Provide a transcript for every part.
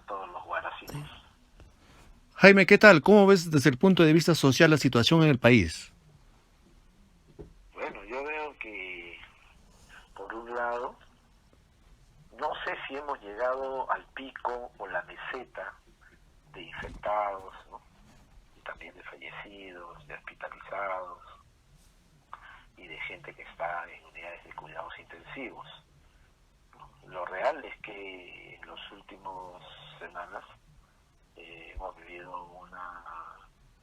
todos los guaracitos. Jaime, ¿qué tal? ¿Cómo ves desde el punto de vista social la situación en el país? Bueno, yo veo que, por un lado, no sé si hemos llegado al pico o la meseta de infectados, ¿no? Y también de fallecidos, de hospitalizados y de gente que está en unidades de cuidados intensivos. Lo real es que en las últimas semanas hemos vivido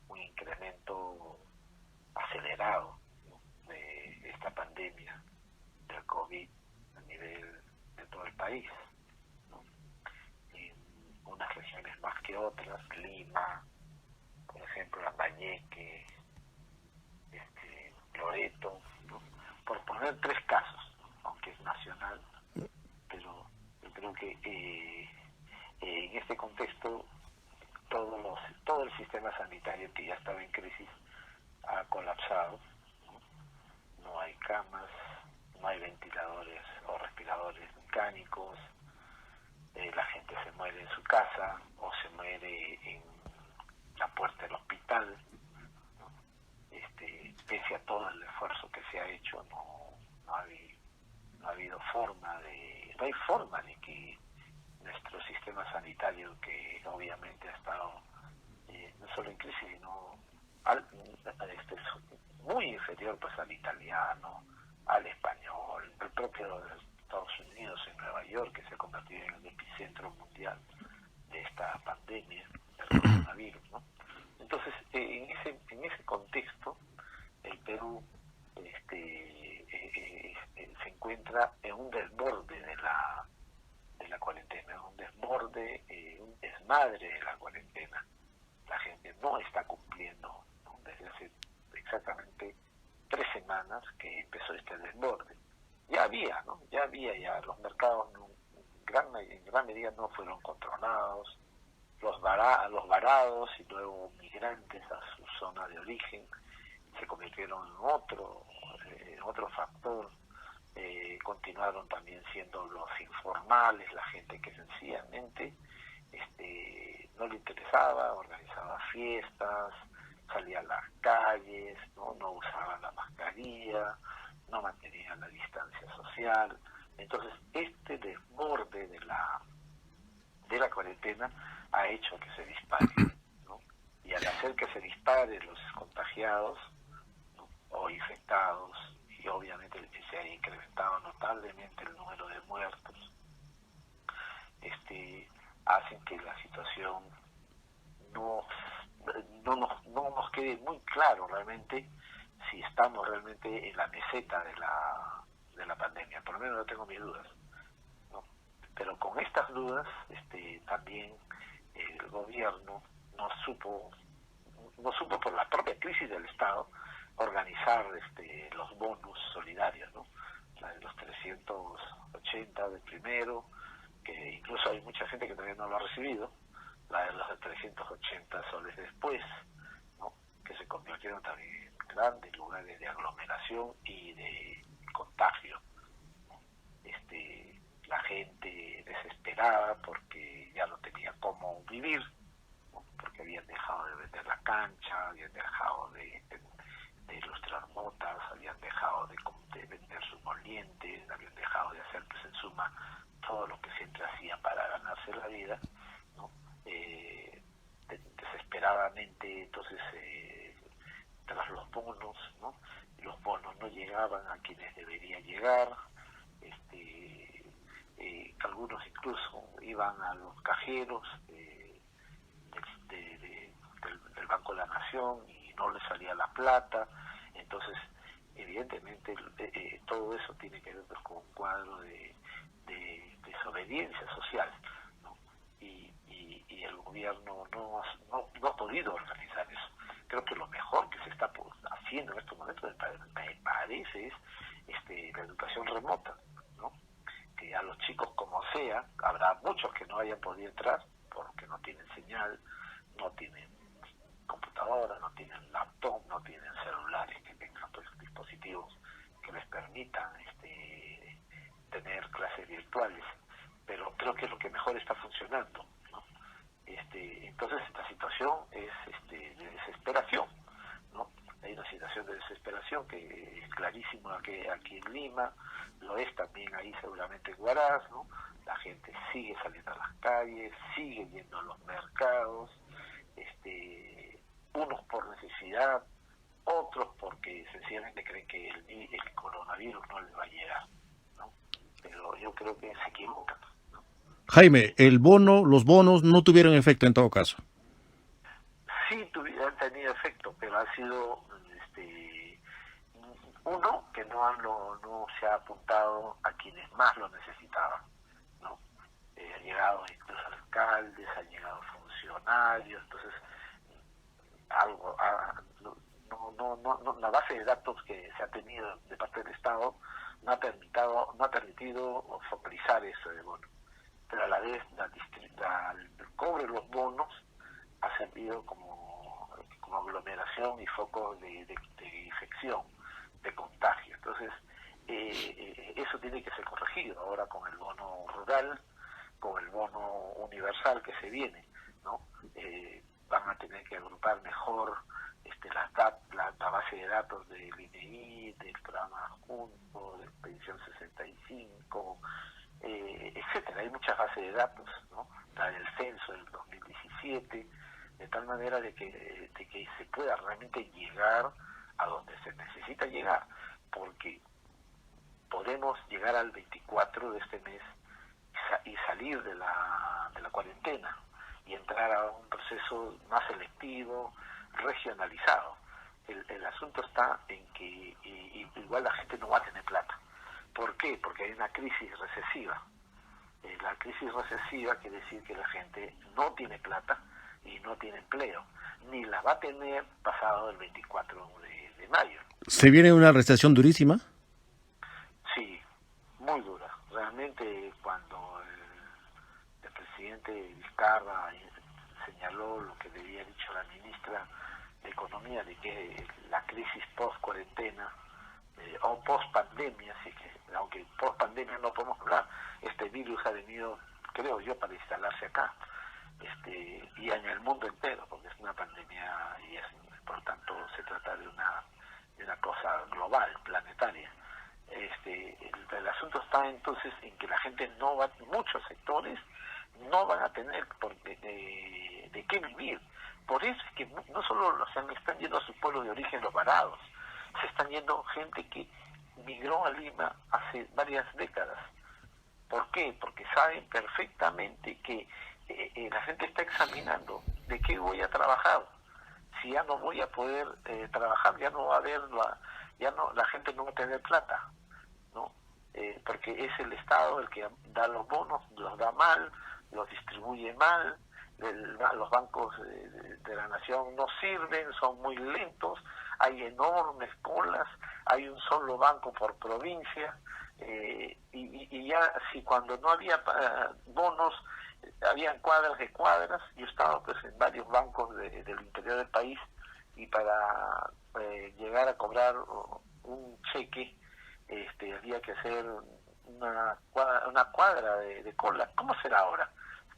un incremento acelerado, ¿no?, de esta pandemia del COVID a nivel de todo el país, ¿no? En unas regiones más que otras, Lima, por ejemplo, Lambayeque, Loreto, ¿no?, por poner tres casos, ¿no?, aunque es nacional, pero yo creo que en este contexto todo el sistema sanitario que ya estaba en crisis ha colapsado, ¿no? No hay camas, no hay ventiladores o respiradores mecánicos, la gente se muere en su casa o se muere en la puerta del hospital, ¿no? Pese a todo el esfuerzo que se ha hecho, no ha habido no hay forma de que nuestro sistema sanitario, que obviamente ha estado no solo en crisis, sino al, muy inferior pues al italiano, al español, el propio de Estados Unidos, en Nueva York, que se ha convertido en el epicentro mundial de esta pandemia del coronavirus, ¿no? Entonces, en ese contexto, el Perú se encuentra en un desborde de la cuarentena, un desborde, un desmadre de la cuarentena. La gente no está cumpliendo, ¿no?, desde hace exactamente 3 semanas que empezó este desborde. Ya los mercados en gran medida no fueron controlados, los varados y luego migrantes a su zona de origen se convirtieron en otro factor. Continuaron también siendo los informales, la gente que sencillamente no le interesaba, organizaba fiestas, salía a las calles, no usaban la mascarilla, no mantenían la distancia social. Entonces, este desborde de la cuarentena ha hecho que se dispare, ¿no? Y al hacer que se dispare los contagiados, ¿no?, o infectados, y obviamente se ha incrementado notablemente el número de muertos, hacen que la situación no, no nos quede muy claro realmente si estamos realmente en la meseta de la pandemia. Por lo menos yo tengo mis dudas, ¿no? Pero con estas dudas, también el gobierno no supo, por la propia crisis del Estado, organizar los bonus solidarios, ¿no? La de los 380 del primero, que incluso hay mucha gente que todavía no lo ha recibido, la de los 380 soles después, ¿no?, que se convirtieron también en grandes lugares de aglomeración y de contagio. La gente desesperada porque ya no tenía cómo vivir, ¿no?, porque habían dejado de vender la cancha, habían dejado de ilustrar motas, habían dejado de vender sus molientes, habían dejado de hacer, pues en suma, todo lo que siempre hacían para ganarse la vida, ¿no? Desesperadamente, entonces, tras los bonos, ¿no? Los bonos no llegaban a quienes deberían llegar. Algunos incluso iban a los cajeros del Banco de la Nación y no les salía la plata. Entonces, evidentemente, todo eso tiene que ver, pues, con un cuadro de desobediencia social, ¿no? Y el gobierno no ha podido organizar eso. Creo que lo mejor que se está haciendo en estos momentos, me parece, es la educación remota, ¿no? Que a los chicos, como sea, habrá muchos que no hayan podido entrar porque no tienen señal, no tienen computadoras, no tienen laptop, no tienen celulares que tengan, pues, dispositivos que les permitan tener clases virtuales, pero creo que es lo que mejor está funcionando, ¿no? Entonces esta situación es de desesperación, ¿no? Hay una situación de desesperación que es clarísimo aquí en Lima, lo es también ahí seguramente en Huaraz, ¿no? La gente sigue saliendo a las calles, sigue yendo a los mercados, unos por necesidad, otros porque sencillamente creen que el coronavirus no les va a llegar, ¿no? Pero yo creo que se equivocan, ¿no? Jaime, los bonos no tuvieron efecto en todo caso. Sí han tenido efecto, pero ha sido uno que no se ha apuntado a quienes más lo necesitaban, ¿no? Han llegado incluso alcaldes, han llegado funcionarios, entonces algo la base de datos que se ha tenido de parte del Estado no ha permitido focalizar eso de bono, pero a la vez el cobro de los bonos ha servido como aglomeración y foco de infección, de contagio. Entonces, eso tiene que ser corregido ahora con el bono rural, con el bono universal que se viene, ¿no? Van a tener que agrupar mejor la base de datos del INEI, del programa Junto, de Pensión 65, etcétera. Hay muchas bases de datos, ¿no? La del censo del 2017, de tal manera de que se pueda realmente llegar a donde se necesita llegar, porque podemos llegar al 24 de este mes y salir de la cuarentena y entrar a un proceso más selectivo, regionalizado. El asunto está en que igual la gente no va a tener plata. ¿Por qué? Porque hay una crisis recesiva. La crisis recesiva quiere decir que la gente no tiene plata y no tiene empleo, ni la va a tener pasado el 24 de mayo. ¿Se viene una recesión durísima? Sí, muy dura. Realmente cuando el presidente Vizcarra señaló lo que le había dicho la ministra de Economía, de que la crisis post-cuarentena o post-pandemia, así que aunque post-pandemia no podemos hablar, este virus ha venido, creo yo, para instalarse acá, y en el mundo entero, porque es una pandemia y por lo tanto se trata de una cosa global, planetaria. El asunto está entonces en que la gente muchos sectores no van a tener de qué vivir. Por eso es que no solo se están yendo a sus pueblos de origen los varados, se están yendo gente que migró a Lima hace varias décadas. ¿Por qué? Porque saben perfectamente que la gente está examinando de qué voy a trabajar. Si ya no voy a poder trabajar, ya no va a haber la gente no va a tener plata, ¿no? Porque es el Estado el que da los bonos, los da mal, los distribuye mal, los bancos de la nación no sirven, son muy lentos, hay enormes colas, hay un solo banco por provincia, y ya si cuando no había bonos, habían cuadras de cuadras. Yo estaba pues en varios bancos del interior del país, y para llegar a cobrar un cheque había que hacer una cuadra de cola. ¿Cómo será ahora?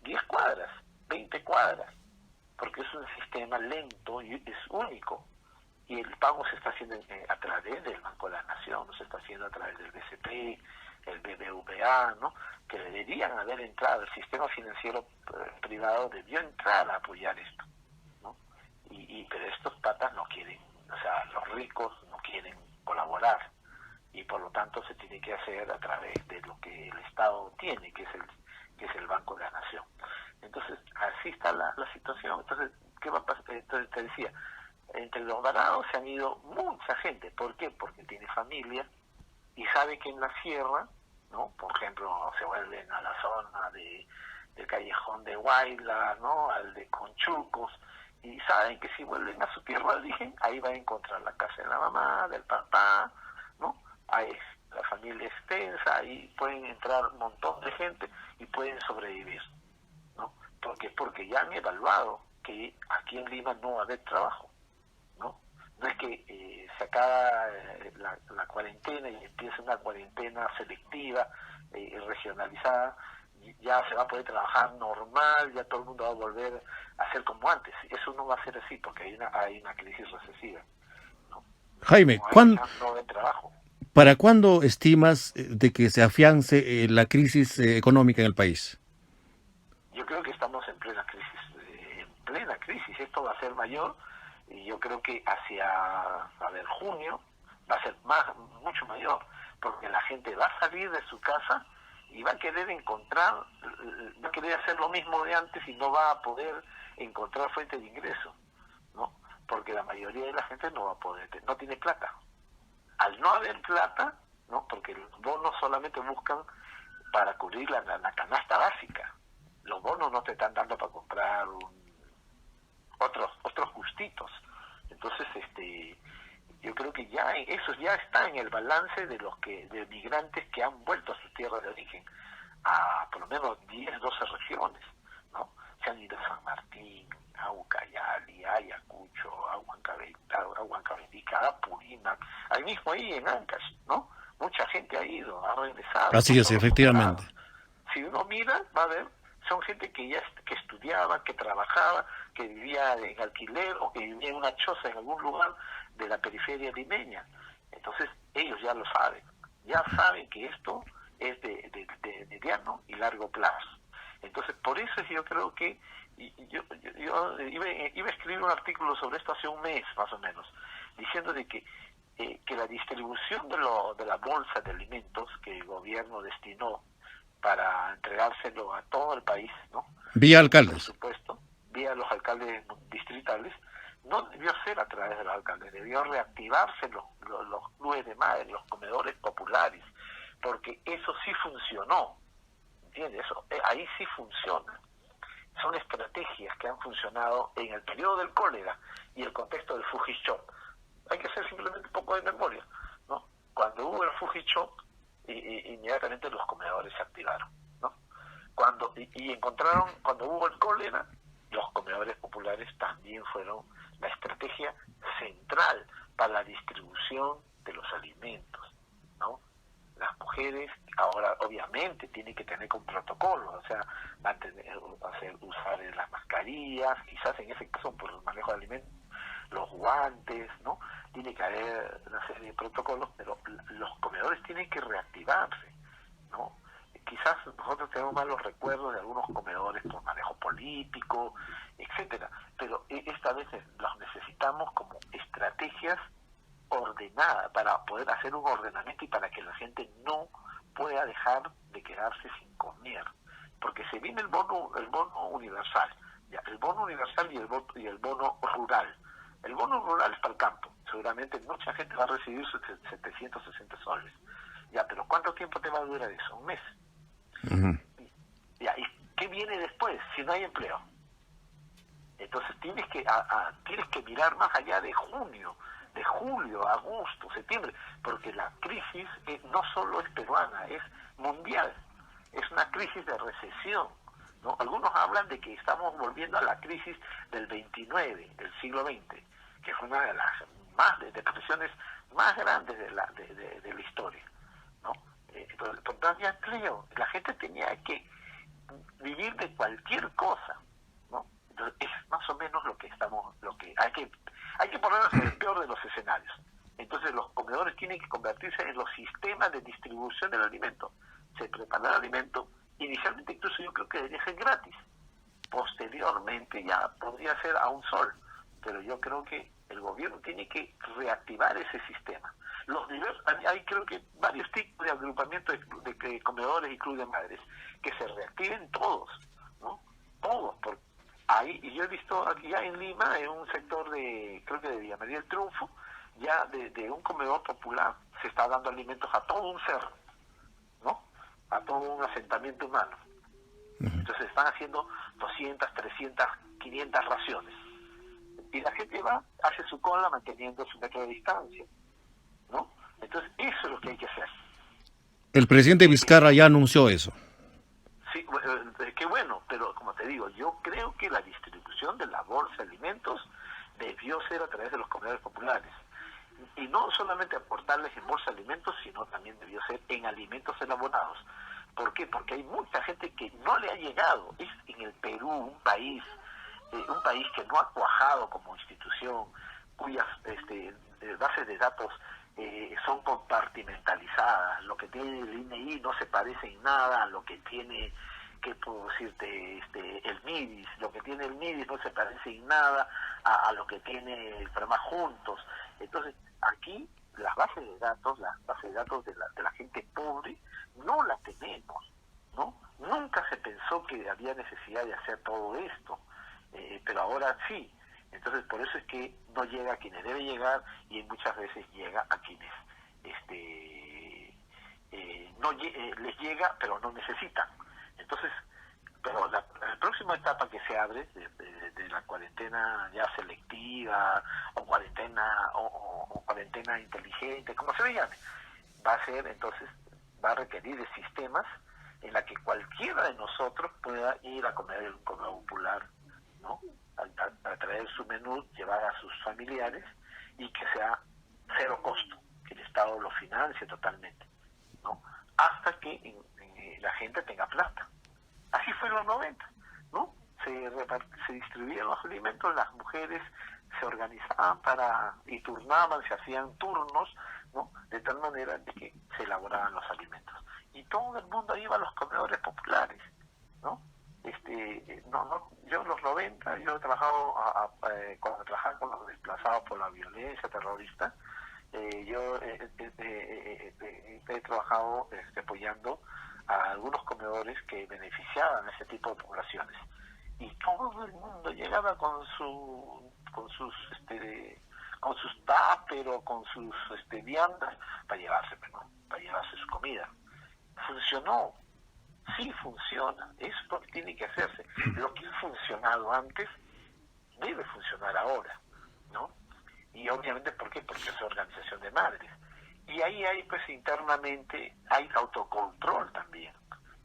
10 cuadras, 20 cuadras, porque es un sistema lento y es único, y el pago se está haciendo a través del Banco de la Nación, no se está haciendo a través del BCP, el BBVA, ¿no? Que deberían haber entrado, el sistema financiero privado debió entrar a apoyar esto, ¿no? Pero estos patas no quieren, o sea, los ricos no quieren colaborar, y por lo tanto se tiene que hacer a través de lo que el Estado tiene, que es el Banco de la Nación. Entonces, así está la situación. Entonces, ¿qué va a pasar? Entonces te decía, entre los varados se han ido mucha gente. ¿Por qué? Porque tiene familia y sabe que en la sierra, ¿no? Por ejemplo, se vuelven a la zona del callejón de Huayla, ¿no? Al de Conchucos, y saben que si vuelven a su tierra de origen, ahí va a encontrar la casa de la mamá, del papá, ¿no? Ahí la familia extensa, ahí pueden entrar un montón de gente y pueden sobrevivir, ¿no? Porque ya han evaluado que aquí en Lima no va a haber trabajo, ¿no? No es que se acaba la cuarentena y empieza una cuarentena selectiva y regionalizada ya se va a poder trabajar normal, ya todo el mundo va a volver a ser como antes. Eso no va a ser así porque hay una crisis recesiva, ¿no? Jaime, No hay trabajo. ¿para cuándo estimas de que se afiance la crisis económica en el país? Yo creo que estamos en plena crisis, esto va a ser mayor y yo creo que hacia, junio va a ser mucho mayor, porque la gente va a salir de su casa y va a querer va a querer hacer lo mismo de antes y no va a poder encontrar fuente de ingreso, ¿no? Porque la mayoría de la gente no va a poder, no tiene plata. Al no haber plata, ¿no? Porque los bonos solamente buscan para cubrir la canasta básica. Los bonos no te están dando para comprar otros gustitos. Entonces, yo creo que ya eso ya está en el balance de migrantes que han vuelto a sus tierras de origen, a por lo menos 10, 12 regiones, ¿no? Se han ido a San Martín, a Ucayali, a Ayacucho, a Huancavelica, a Purímac, ahí mismo ahí en Ancash, ¿no? Mucha gente ha ido, ha regresado. Así es, efectivamente. Si uno mira, va a ver, son gente que estudiaba, que trabajaba, que vivía en alquiler o que vivía en una choza en algún lugar de la periferia limeña. Entonces ellos ya lo saben que esto es de mediano y largo plazo. Entonces por eso yo creo que yo iba a escribir un artículo sobre esto hace un mes más o menos, diciendo de que la distribución de la bolsa de alimentos que el gobierno destinó para entregárselo a todo el país, ¿no? Vía alcaldes. Por supuesto, vía los alcaldes distritales, no debió ser a través de los alcaldes, debió reactivarse los clubes de madres, los comedores populares, porque eso sí funcionó, ¿entiendes? Ahí sí funciona. Son estrategias que han funcionado en el periodo del cólera y el contexto del Fujishok. Hay que hacer simplemente un poco de memoria, ¿no? Cuando hubo el Fujishok, inmediatamente los comedores se activaron, ¿no? Cuando hubo el cólera, los comedores populares también fueron la estrategia central para la distribución de los alimentos, ¿no? Las mujeres ahora obviamente tienen que tener con protocolos, o sea, usar las mascarillas, quizás en ese caso por el manejo de alimentos, los guantes, ¿no? Tiene que haber una serie de protocolos, pero los comedores tienen que reactivarse, ¿no? Quizás nosotros tenemos malos recuerdos de algunos comedores por manejo político, etcétera, pero esta vez los necesitamos como estrategias ordenadas para poder hacer un ordenamiento y para que la gente no pueda dejar de quedarse sin comer, porque se viene el bono universal, ya, el bono universal y el bono rural. El bono rural es para el campo. Seguramente mucha gente va a recibir sus 760 soles. Ya, pero ¿cuánto tiempo te va a durar eso? Un mes. Uh-huh. Ya, ¿y qué viene después si no hay empleo? Entonces tienes que mirar más allá de junio, de julio, agosto, septiembre, porque la crisis no solo es peruana, es mundial. Es una crisis de recesión, ¿no? Algunos hablan de que estamos volviendo a la crisis del 29, del siglo XX, que fue una de las depresiones más grandes de la historia, ¿no? Entonces, no había empleo, la gente tenía que vivir de cualquier cosa, ¿no? Entonces, es más o menos lo que hay que ponernos en el peor de los escenarios. Entonces, los comedores tienen que convertirse en los sistemas de distribución del alimento. Se prepara el alimento, inicialmente incluso yo creo que debería ser gratis, posteriormente ya podría ser a un sol, pero yo creo que el gobierno tiene que reactivar ese sistema. Hay creo que varios tipos de agrupamientos de comedores y clubes de madres, que se reactiven todos, ¿no? Todos, porque ahí, y yo he visto aquí ya en Lima, en un sector creo que de Villa María del Triunfo, ya de un comedor popular se está dando alimentos a todo un cerro, ¿no? A todo un asentamiento humano. Entonces están haciendo 200, 300, 500 raciones. Y la gente hace su cola manteniendo su metro de distancia, ¿no? Entonces eso es lo que hay que hacer. El presidente Vizcarra ya anunció eso. Sí, qué bueno, pero como te digo, yo creo que la distribución de la bolsa de alimentos debió ser a través de los comedores populares. Y no solamente aportarles en bolsa de alimentos, sino también debió ser en alimentos elaborados. ¿Por qué? Porque hay mucha gente que no le ha llegado. Es en el Perú un país que no ha cuajado como institución, cuyas bases de datos son compartimentalizadas. Lo que tiene el INEI no se parece en nada a lo que tiene, que puedo decirte, el MIDIS. Lo que tiene el MIDIS no se parece en nada a lo que tiene el PROMA juntos. Entonces, aquí las bases de datos de la gente pobre, no las tenemos, ¿no? Nunca se pensó que había necesidad de hacer todo esto, pero ahora sí. Entonces, por eso es que no llega a quienes debe llegar, y muchas veces llega a quienes les llega, pero no necesitan. Entonces, pero la próxima etapa que se abre de la cuarentena ya selectiva, o cuarentena inteligente, como se le llame, va a requerir de sistemas en la que cualquiera de nosotros pueda ir a comer en un comedor popular, ¿no? A traer su menú, llevar a sus familiares, y que sea cero costo, que el Estado lo financie totalmente, ¿no? Hasta que la gente tenga plata. Así fue en los 90, ¿no? Se distribuían los alimentos, las mujeres se organizaban y turnaban, se hacían turnos, ¿no? De tal manera de que se elaboraban los alimentos. Y todo el mundo iba a los comedores populares, ¿no? Yo en los 90, yo he trabajado, cuando trabajaba con los desplazados por la violencia terrorista, yo he trabajado apoyando a algunos comedores que beneficiaban a ese tipo de poblaciones, y todo el mundo llegaba con sus tupper o con sus viandas para llevarse, ¿no? Para llevarse su comida. Funcionó, sí funciona, es lo que tiene que hacerse. Lo que ha funcionado antes debe funcionar ahora, ¿no? Y obviamente, ¿por qué? Porque es organización de madres. Y ahí hay, pues, internamente, hay autocontrol también,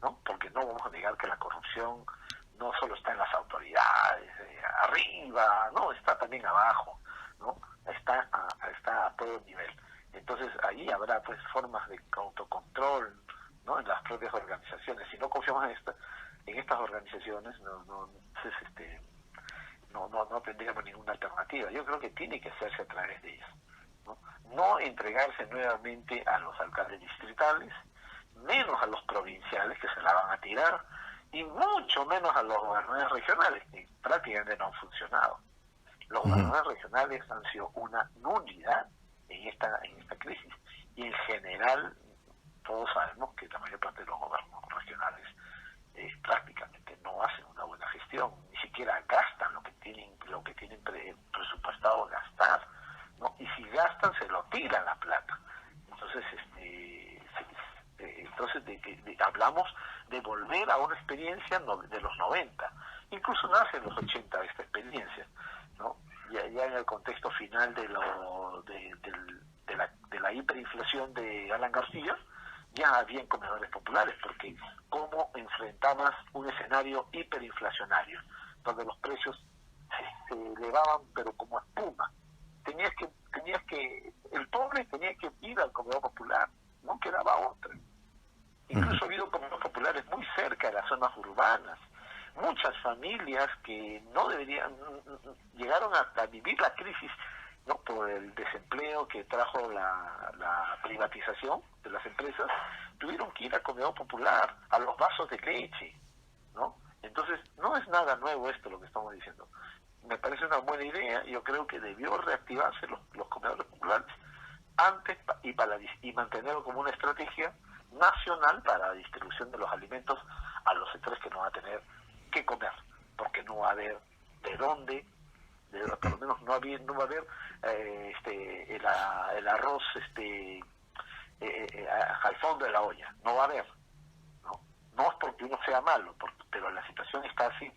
¿no? Porque no vamos a negar que la corrupción no solo está en las autoridades, arriba, no, está también abajo, ¿no? Está a todo nivel. Entonces, ahí habrá, pues, formas de autocontrol, ¿no? En las propias organizaciones. Si no confiamos en estas organizaciones, no tendríamos ninguna alternativa. Yo creo que tiene que hacerse a través de ellas, no entregarse nuevamente a los alcaldes distritales, menos a los provinciales, que se la van a tirar, y mucho menos a los gobernadores regionales, que prácticamente no han funcionado. Los gobernadores regionales han sido una nulidad en esta crisis, y en general todos sabemos que la mayor parte de los gobiernos regionales prácticamente no hacen una buena gestión, ni siquiera gastan lo que tienen presupuestado gastar, ¿no? Y si gastan, se lo tiran la plata. Entonces, hablamos de volver a una experiencia de los 90. Incluso nace en los 80 esta experiencia, ¿no? Ya en el contexto final de la hiperinflación de Alan García, ya habían comedores populares, porque cómo enfrentabas un escenario hiperinflacionario, donde los precios se elevaban, pero como espuma. El pobre tenía que ir al comedor popular, no quedaba otra. Incluso ha habido comedores populares muy cerca de las zonas urbanas. Muchas familias que no llegaron a vivir la crisis, ¿no? Por el desempleo que trajo la privatización de las empresas, tuvieron que ir al comedor popular, a los vasos de leche, ¿no? Entonces, no es nada nuevo esto lo que estamos diciendo. Me parece una buena idea. Yo creo que debió reactivarse los comedores populares antes, y mantenerlo como una estrategia nacional para la distribución de los alimentos a los sectores que no van a tener que comer, porque no va a haber de dónde, por lo menos no va a haber el arroz al fondo de la olla, no va a haber, no es porque uno sea malo, pero la situación está así,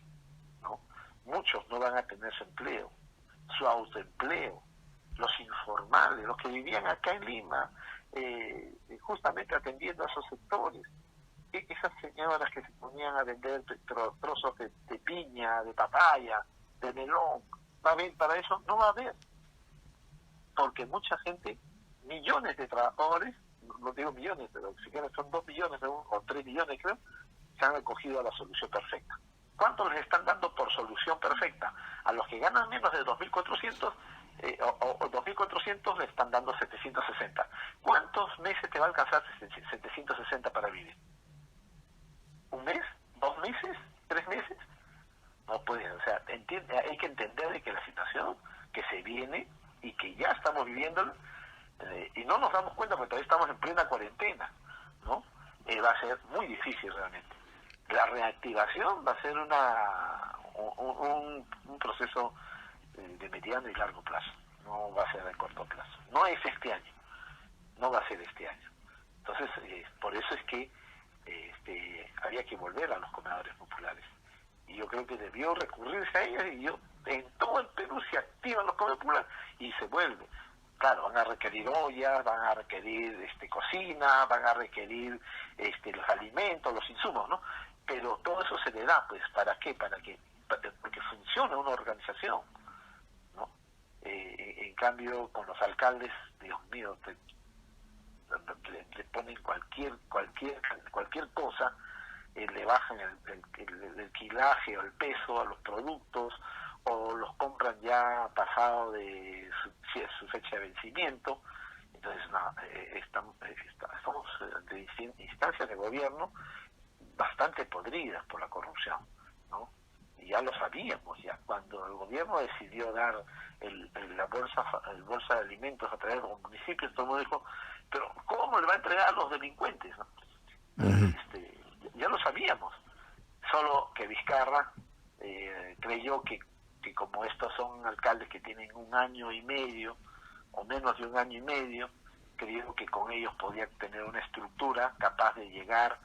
¿no? Muchos no van a tener su empleo, su autoempleo, los informales, los que vivían acá en Lima, justamente atendiendo a esos sectores. Esas señoras que se ponían a vender trozos de piña, de papaya, de melón, ¿va a haber para eso? No va a haber, porque mucha gente, millones de trabajadores, no digo millones, pero si quieren son 2 millones o 3 millones creo, se han acogido a la solución perfecta. ¿Cuánto les están dando por solución perfecta? A los que ganan menos de 2.400 o 2.400 le están dando 760. ¿Cuántos meses te va a alcanzar 760 para vivir? ¿Un mes? ¿2 meses? ¿3 meses? No puede, o sea, hay que entender de que la situación que se viene y que ya estamos viviendo y no nos damos cuenta porque todavía estamos en plena cuarentena, ¿no? Va a ser muy difícil realmente. La reactivación va a ser un proceso de mediano y largo plazo, no va a ser de corto plazo. No es este año, no va a ser este año. Entonces, por eso es que había que volver a los comedores populares. Y yo creo que debió recurrirse a ellos, y en todo el Perú se activan los comedores populares y se vuelve. Claro, van a requerir ollas, van a requerir cocina, van a requerir los alimentos, los insumos, ¿no? Pero todo eso se le da, pues, ¿para qué? Porque funciona una organización, ¿no? En cambio, con los alcaldes, Dios mío, le ponen cualquier cosa, le bajan el quilaje o el peso a los productos, o los compran ya pasado de su fecha de vencimiento. Entonces, estamos de instancias de gobierno bastante podridas por la corrupción, ¿no? Y ya lo sabíamos, ya cuando el gobierno decidió dar la bolsa de alimentos a través de los municipios, todo el mundo dijo, pero ¿cómo le va a entregar a los delincuentes, no? Uh-huh. Ya lo sabíamos, solo que Vizcarra creyó que como estos son alcaldes que tienen 1 año y medio o menos de 1 año y medio, creyó que con ellos podía tener una estructura capaz de llegar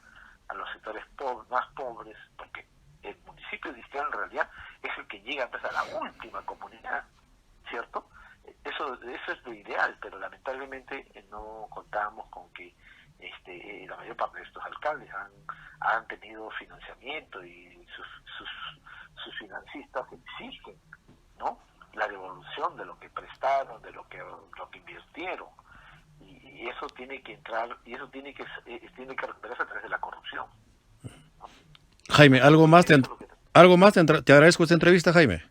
a los sectores más pobres, porque el municipio distrital en realidad es el que llega pues, a la última comunidad, ¿cierto? Eso es lo ideal, pero lamentablemente no contábamos con que la mayor parte de estos alcaldes han tenido financiamiento, y sus financistas exigen, ¿no?, la devolución de lo que prestaron, de lo que invirtieron, y eso tiene que entrar, y eso tiene que recuperarse a través de la corrupción, ¿no? Jaime, algo más te agradezco esta entrevista, Jaime.